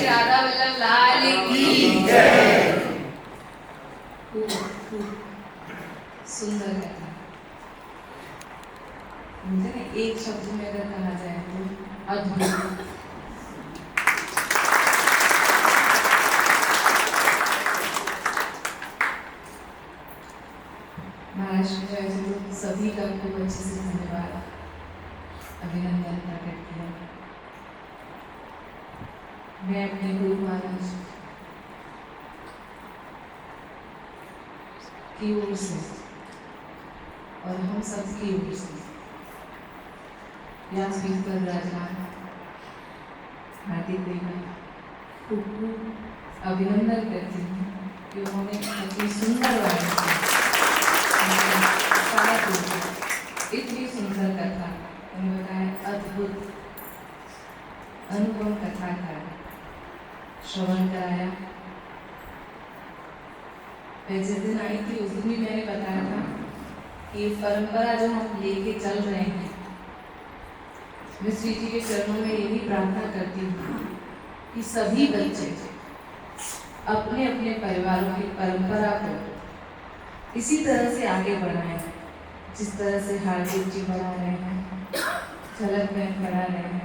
श्री राधा वल्लभ लाल की जय। खूब सुंदर कथा। एक शब्द में अगर कहा जाए तो अद्भुत। महाराष्ट्र में वैसे तो सभी का खूब अच्छे से धन्यवाद अभिनंदन प्रकट किया। मैं अपने गुरु महाराज की ओर से और हम सब की ओर से व्यासपीठ पर विराजमान हार्दिक खूब अभिनंदन करती हूँ कि उन्होंने इतनी सुंदर वाणी इतनी सुंदर कथा उन्होंने बताया। अद्भुत अनुपम कथा का श्रवण कराया। मैं जिस दिन आई थी उस दिन भी मैंने बताया था कि परंपरा जो हम लेके चल रहे हैं, मैं श्री जी के चरणों में यही प्रार्थना करती हूँ कि सभी बच्चे अपने अपने परिवारों की परंपरा को इसी तरह से आगे बढ़ाएं जिस तरह से हार्दिक जी बढ़ा रहे हैं, झलक में बढ़ा रहे हैं।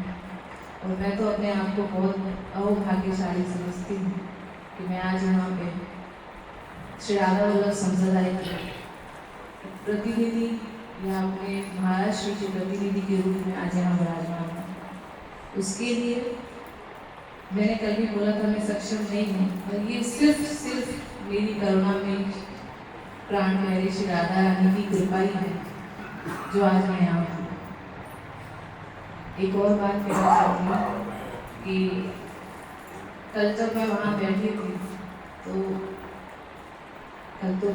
और मैं तो अपने आप को बहुत अभाग्यशाली समझती हूँ कि मैं आज यहाँ पे श्री राधा वल्लभ संप्रदाय के प्रतिनिधि या अपने महाराष्ट्र के प्रतिनिधि के रूप में आज यहाँ विराजमान हूँ। उसके लिए मैंने कल भी बोला था मैं सक्षम नहीं हूँ, और ये सिर्फ मेरी करुणा में प्राण प्यारी श्री राधा रानी की कृपा ही है जो आज मैं यहाँ हूँ। एक और बात कहना चाहती हूँ कि कल जब मैं वहाँ बैठी थी तो कल तो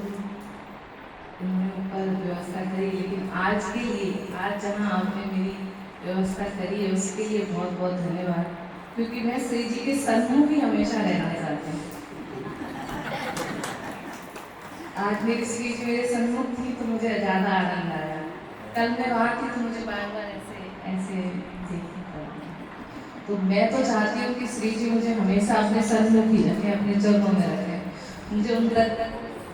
उन्होंने ऊपर व्यवस्था करी, लेकिन आज के लिए आज जहाँ आपने मेरी व्यवस्था करी है उसके लिए बहुत बहुत धन्यवाद, क्योंकि मैं श्री जी के सन्मुख ही हमेशा रहना चाहती हूँ। आज मेरी श्री जी मेरे सन्मुख थी तो मुझे ज़्यादा आनंद आया। कल मैं वहाँ थी तो मुझे बार बार ऐसे तो मैं तो चाहती हूँ कि श्री जी मुझे हमेशा अपने सन्मुख ही रखें, अपने चरणों में रखें। मुझे उन तक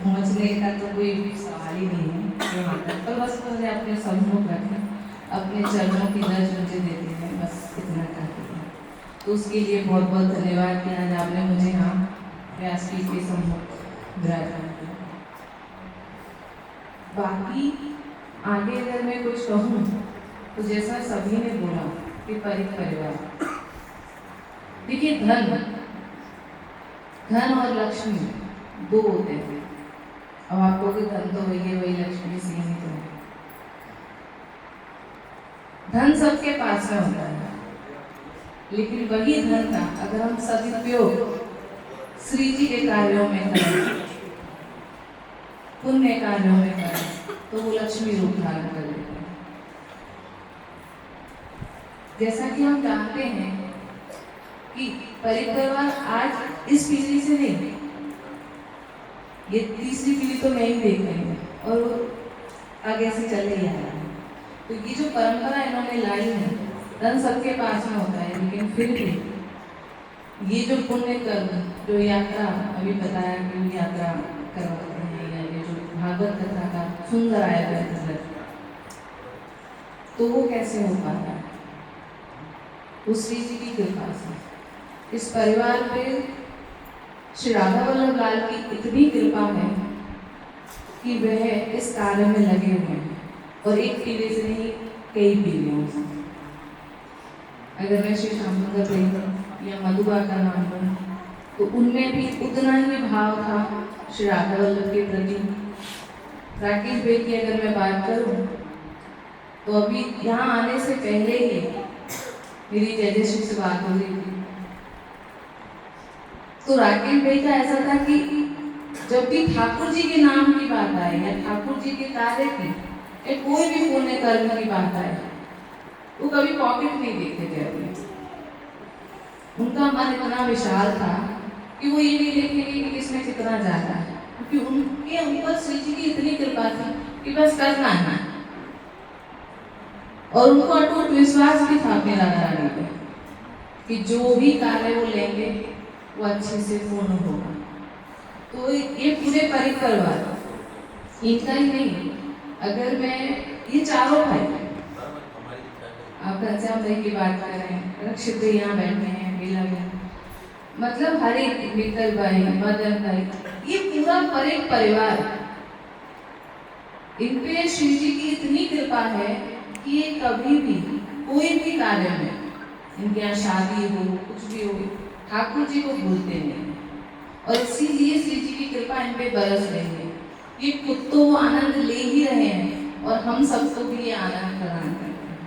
पहुँचने का तो कोई सवाल ही नहीं है वहाँ तक, पर बस मुझे अपने सन्मुख रखें, अपने चरणों की नज़र मुझे देते हैं, बस इतना कहती हूँ। तो उसके लिए बहुत बहुत धन्यवाद कि आज आपने मुझे यहाँ व्यासपीठ के सम्मुख विराजमान किया। बाकी आगे अगर मैं कुछ कहूँ तो जैसा सभी ने बोला कि परिवार, देखिए धन और लक्ष्मी दो होते हैं। अब आपको कि धन तो वही है, वही लक्ष्मी सीमित है। धन सबके पास में होता है, लेकिन वही धन का अगर हम सदुपयोग श्री जी के कार्यों में करें, पुण्य कार्यों में करें, तो वो लक्ष्मी रूप धारण कर लेते हैं। जैसा कि हम जानते हैं कि परिवार आज इस पीढ़ी से नहीं, ये तीसरी पीढ़ी तो मैं ही देख रही हूँ और वो आगे से चले ही आ रहा है। तो ये जो परंपरा इन्होंने लाई है, धन सबके पास में होता है, लेकिन फिर भी ये जो पुण्य कर्म जो यात्रा अभी बताया कि यात्रा करवाते हैं, या ये जो भागवत कथा का सुंदर आयोजन है, तो वो कैसे हो पाता है? वो श्री जी की कृपा से। इस परिवार पे श्री राधा वल्लभ लाल की इतनी कृपा है कि वह इस कार्य में लगे हुए हैं, और एक पीढ़ी से नहीं कई पीढ़ियों से। अगर मैं श्री श्याम सुंदर प्रेम या मधुबा का नाम लूँ तो उनमें भी उतना ही भाव था श्री राधा वल्लभ के प्रति। राकेश भाई की अगर मैं बात करूँ तो अभी यहाँ आने से पहले ही मेरी जयश्री से बात हो रही थी, तो राकेश भाई का ऐसा था कि जब भी ठाकुर जी के नाम की बात आए या ठाकुर जी के कार्य की या कोई भी पुण्य कर्म की बात आए, वो कभी पॉकेट नहीं देखते थे अपने। उनका मन इतना विशाल था कि वो ये नहीं देखेंगे कि किसमें कितना ज्यादा है, क्योंकि उनके ऊपर श्री जी की इतनी कृपा थी कि बस करना है। और उनको अटूट विश्वास भी था अपने राधा रानी पे कि जो भी कार्य वो लेंगे वो अच्छे से पूर्ण होगा। तो ये पूरे परिवार, इनका ही नहीं, अगर मैं ये चारों भाई, आप घनश्याम भाई की बात कर रहे हैं, रक्षित भाई यहाँ बैठे हैं, बेला बहन, मतलब हर एक मित्तल भाई, मदन भाई, ये पूरा परिवार, इन पे श्री जी की इतनी कृपा है कि ये कभी भी कोई भी कार्य में, इनके यहाँ शादी हो, कुछ भी हो, ठाकुर जी को भूलते नहीं, और इसीलिए श्री जी की कृपा इन पे बरस रही है। ये खुद तो वो आनंद ले ही रहे हैं और हम सबको भी ये आनंद प्रदान कर रहे हैं।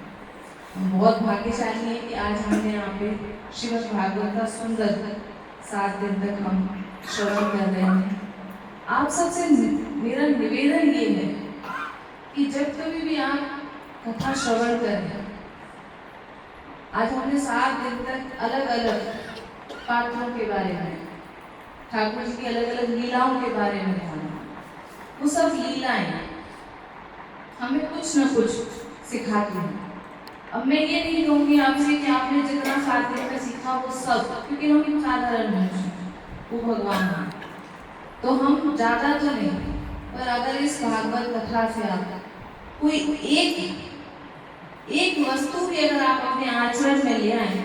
हम बहुत भाग्यशाली हैं कि आज हमने यहाँ पे श्रीमद् भागवत का सुंदर 7 दिन तक हम श्रवण कर रहे हैं। आप सबसे मेरा निवेदन ये है कि जब कभी भी आप कथा श्रवण करें, आज हमने 7 दिन तक अलग अलग पात्रों के बारे में, ठाकुर जी की अलग अलग लीलाओं के बारे में जाना। वो सब लीलाएं हमें कुछ न कुछ सिखाती हैं। अब मैं ये नहीं कहूँगी आपसे कि आपने जितना 7 दिन में सीखा वो सब, क्योंकि हम साधारण मनुष्य, वो भगवान है, तो हम ज़्यादा तो नहीं, पर अगर इस भागवत कथा से आप कोई एक वस्तु भी अगर आप अपने आचरण में ले आए,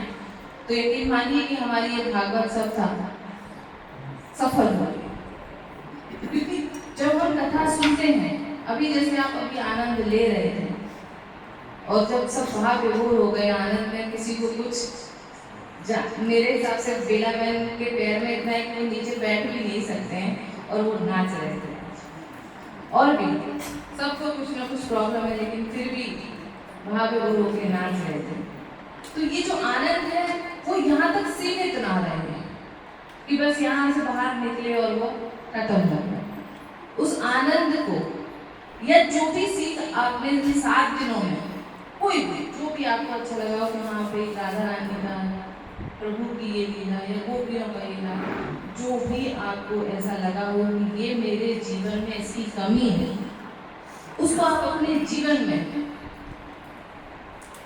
तो यकीन मानिए कि हमारी ये भागवत सप्ताह सफल हो। क्योंकि जब हम कथा सुनते हैं, अभी जैसे आप अभी आनंद ले रहे थे, और जब सब भाव विभोर हो गए आनंद में, किसी को कुछ मेरे हिसाब से बेला बहन के पैर में इतना है कि वो नीचे बैठ भी नहीं सकते हैं और वो नाच रहे थे। और भी सबको कुछ ना कुछ प्रॉब्लम है, लेकिन फिर भी भाव विभोर होकर नाच रहे थे। तो ये जो आनंद है वो यहाँ तक सीमित ना रहे कि बस यहाँ से बाहर निकले और वो खत्म हो गया। उस आनंद को, या जो भी सीख आपने 7 दिनों में, कोई भी जो भी आपको अच्छा लगा हो कि वहाँ पे राधा रानी का, प्रभु की ये लीला या गोपियों का लीला, जो भी आपको ऐसा लगा हो कि ये मेरे जीवन में इसकी कमी है, उसको आप अपने जीवन में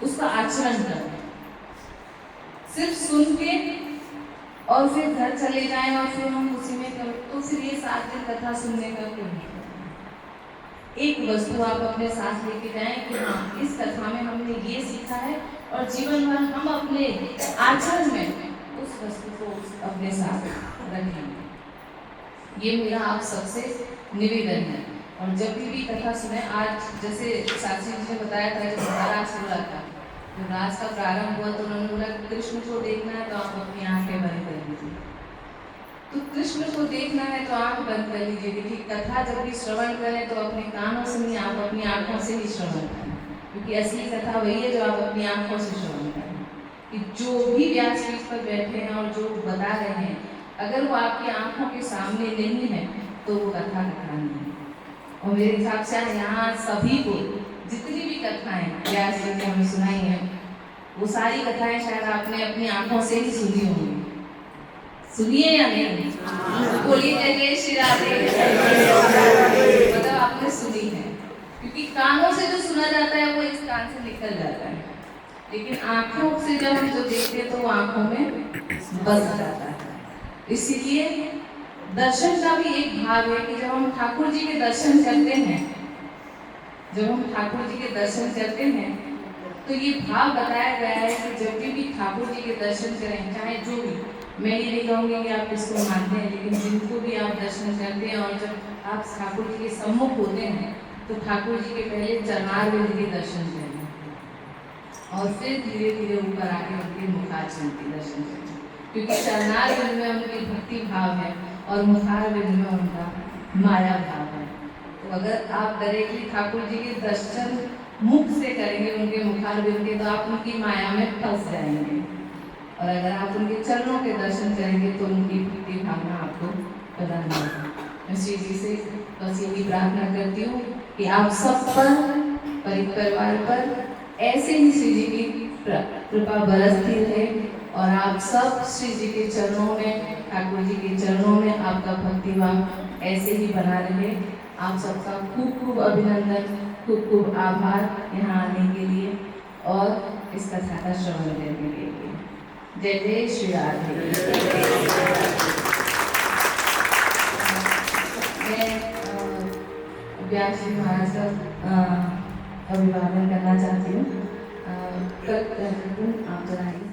उसका आचरण करें। सिर्फ सुन के और फिर घर चले जाएं और फिर हम उसी में करें, तो फिर ये 7 दिन कथा सुनने का कोई नहीं। एक वस्तु आप अपने साथ लेके जाएं कि हाँ, इस कथा में हमने ये सीखा है, और जीवन भर हम अपने आचरण में उस वस्तु को अपने साथ रखेंगे। ये मेरा आप सबसे निवेदन है। और जब भी कथा सुने, आज जैसे साक्षी जी ने बताया था, जब महाराज हो रहा था, जब राज का प्रारंभ हुआ तो उन्होंने बोला कृष्ण को देखना है तो आप अपनी आंखें बंद कर लीजिए। तो कृष्ण को देखना है तो आंख बंद कर लीजिए। देखिए, कथा जब भी श्रवण करें तो अपने कानों से नहीं, आप अपनी आंखों से ही श्रवण करें, क्योंकि असली कथा वही है जो आप अपनी आंखों से श्रवण करें। कि जो भी व्यासपीठ पर बैठे हैं और जो बता रहे हैं, अगर वो आपकी आंखों के सामने नहीं है तो वो कथा नहीं है। और मेरे हिसाब से यहाँ सभी को जितनी भी कथाएं व्यास जी ने हमें सुनाई हैं, वो सारी कथाएं शायद आपने अपनी आंखों से ही सुनी होंगी। सुनिए या नहीं? बोलिए जय जय श्री राधे। मतलब आपने सुनी है, क्योंकि कानों से जो सुना जाता है वो इस कान से निकल जाता है, लेकिन आंखों से जब हम जो देखते हैं तो वो आंखों में बस जाता है। इसीलिए दर्शन का भी एक भाग है कि जब हम ठाकुर जी के दर्शन करते हैं, जब हम ठाकुर जी के दर्शन करते हैं तो ये भाव बताया गया है कि जब भी ठाकुर जी के दर्शन करें, चाहे जो भी, मैं ये नहीं कहूँगी कि आप इसको मानते हैं, लेकिन जिनको भी आप दर्शन करते हैं और जब आप ठाकुर जी के सम्मुख होते हैं तो ठाकुर जी के पहले चरणारविंद के दर्शन करें और फिर धीरे धीरे ऊपर आके उनके मुखारविंद के दर्शन करें, क्योंकि चरणारविंद में उनकी भक्ति भाव है और मुखारविंद में उनका माया भाव है। तो अगर आप डायरेक्टली ठाकुर जी के दर्शन मुख से करेंगे उनके मुखारविंद के, तो आप उनकी माया में फंस जाएंगे, और अगर आप उनके चरणों के दर्शन करेंगे तो उनकी भक्ति भावना आपको प्रदान होगी। मैं श्री जी से बस यही प्रार्थना करती हूँ कि आप सब पर, परिवार पर ऐसे ही श्री जी की कृपा बरसती रहे, और आप सब श्री जी के चरणों में, ठाकुर जी के चरणों में आपका भक्ति भाव ऐसे ही बना रहे। आप सबका खूब खूब अभिनंदन, खूब खूब आभार यहाँ आने के लिए और इस कथा का श्रवण करने के लिए। जय जय श्री राधे। मैं व्यास जी महाराज का अभिवादन करना चाहती हूँ। कल आप जनाइए।